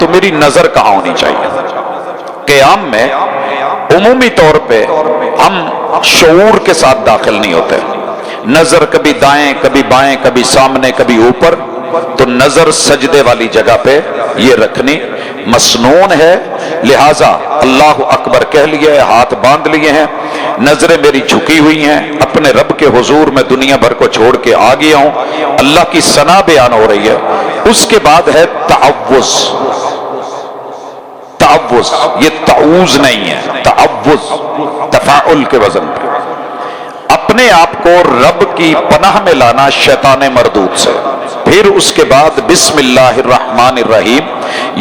تو میری نظر کہاں ہونی چاہیے؟ قیام میں عمومی طور پہ ہم شعور کے ساتھ داخل نہیں ہوتے، نظر کبھی دائیں کبھی بائیں کبھی سامنے کبھی اوپر، تو نظر سجدے والی جگہ پہ یہ رکھنی مسنون ہے، لہذا اللہ اکبر کہہ لیا ہے، ہاتھ باندھ لیے ہیں، نظریں میری جھکی ہوئی ہیں، اپنے رب کے حضور میں دنیا بھر کو چھوڑ کے آ گیا ہوں، اللہ کی ثنا بیان ہو رہی ہے۔ اس کے بعد ہے تعوذ۔ تعوذ یہ تعوذ نہیں ہے، تعوذ تفاعل کے وزن پہ، اپنے آپ کو رب کی پناہ میں لانا شیطان مردود سے۔ پھر اس کے بعد بسم اللہ الرحمن الرحیم۔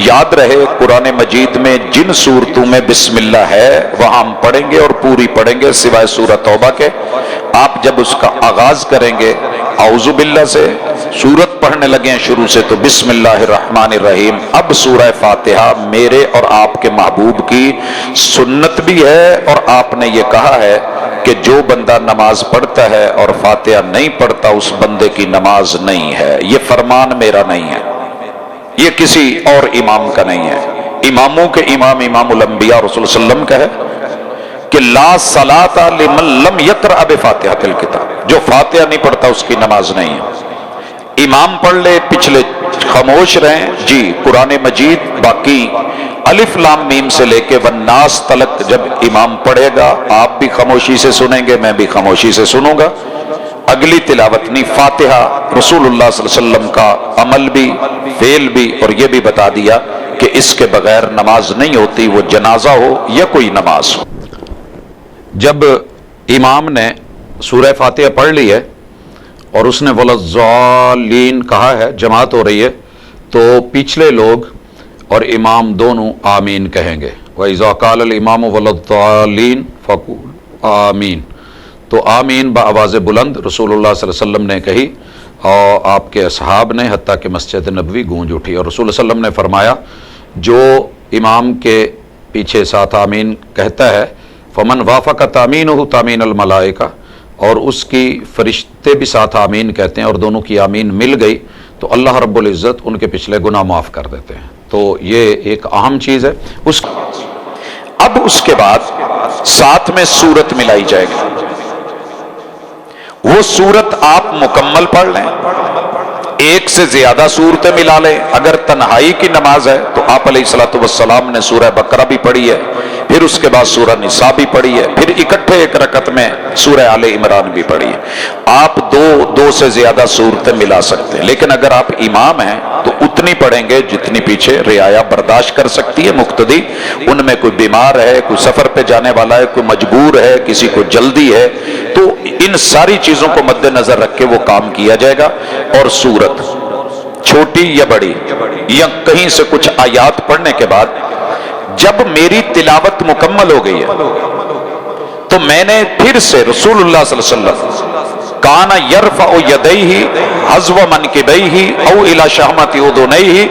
یاد رہے قرآن مجید میں جن صورتوں میں بسم اللہ ہے وہاں ہم پڑھیں گے اور پوری پڑھیں گے سوائے سورہ توبہ کے۔ آپ جب اس کا آغاز کریں گے اعوذ باللہ سے، سورت پڑھنے لگے ہیں شروع سے تو بسم اللہ الرحمن الرحیم۔ اب سورہ فاتحہ میرے اور آپ کے محبوب کی سنت بھی ہے، اور آپ نے یہ کہا ہے کہ جو بندہ نماز پڑھتا ہے اور فاتحہ نہیں پڑھتا اس بندے کی نماز نہیں ہے۔ یہ فرمان میرا نہیں ہے، یہ کسی اور امام کا نہیں ہے، اماموں کے امام امام الانبیاء رسول صلی اللہ علیہ وسلم کا ہے کہ لا صلاۃ لمن لم یقرأ بفاتحۃ الکتاب، جو فاتحہ نہیں پڑھتا اس کی نماز نہیں ہے۔ امام پڑھ لے، پچھلے خاموش رہیں جی، قرآن مجید باقی الف لام میم سے لے کے والناس تلک جب امام پڑھے گا آپ بھی خاموشی سے سنیں گے، میں بھی خاموشی سے سنوں گا، اگلی تلاوت نہیں۔ فاتحہ رسول اللہ صلی اللہ علیہ وسلم کا عمل بھی فعل بھی، اور یہ بھی بتا دیا کہ اس کے بغیر نماز نہیں ہوتی، وہ جنازہ ہو یا کوئی نماز ہو۔ جب امام نے سورہ فاتحہ پڑھ لی ہے اور اس نے وَلَضَّالِّينَ کہا ہے، جماعت ہو رہی ہے، تو پچھلے لوگ اور امام دونوں آمین کہیں گے۔ وَإِذَا قَالَ الْإِمَامُ وَلَضَّالِّينَ فَقُولُوا آمین، تو آمین بآواز بلند رسول اللہ صلی اللہ علیہ وسلم نے کہی اور آپ کے اصحاب نے، حتیٰ کہ مسجد نبوی گونج اٹھی، اور رسول اللہ صلی اللہ علیہ وسلم نے فرمایا جو امام کے پیچھے ساتھ آمین کہتا ہے فمن وافق تامینہ تامین الملائکہ، اور اس کی فرشتے بھی ساتھ آمین کہتے ہیں اور دونوں کی آمین مل گئی تو اللہ رب العزت ان کے پچھلے گناہ معاف کر دیتے ہیں۔ تو یہ ایک اہم چیز ہے۔ اب اس کے بعد ساتھ میں سورت ملائی جائے گی، وہ سورت آپ مکمل پڑھ لیں، ایک سے زیادہ صورتیں ملا لیں۔ اگر تنہائی کی نماز ہے تو آپ علیہ الصلوۃ والسلام نے سورہ بقرہ بھی پڑھی ہے، پھر اس کے بعد سورہ نساء بھی پڑھی ہے، پھر اکٹھے ایک رکعت میں سورہ آل عمران بھی پڑھی ہے۔ آپ دو سے زیادہ صورتیں ملا سکتے ہیں، لیکن اگر آپ امام ہیں تو اتنی پڑھیں گے جتنی پیچھے رعایا برداشت کر سکتی ہے مقتدی۔ ان میں کوئی بیمار ہے، کوئی سفر پہ جانے والا ہے، کوئی مجبور ہے، کسی کو جلدی ہے، تو ان ساری چیزوں کو مد نظر رکھ کے وہ کام کیا جائے گا۔ اور سورت چھوٹی یا بڑی یا کہیں سے کچھ آیات پڑھنے کے بعد جب میری تلاوت مکمل ہو گئی ہے تو میں نے پھر سے رسول اللہ صلی اللہ علیہ وسلم کانا یرفع یدیہ حذو منکبیہ او الی شہمۃ اذنیہ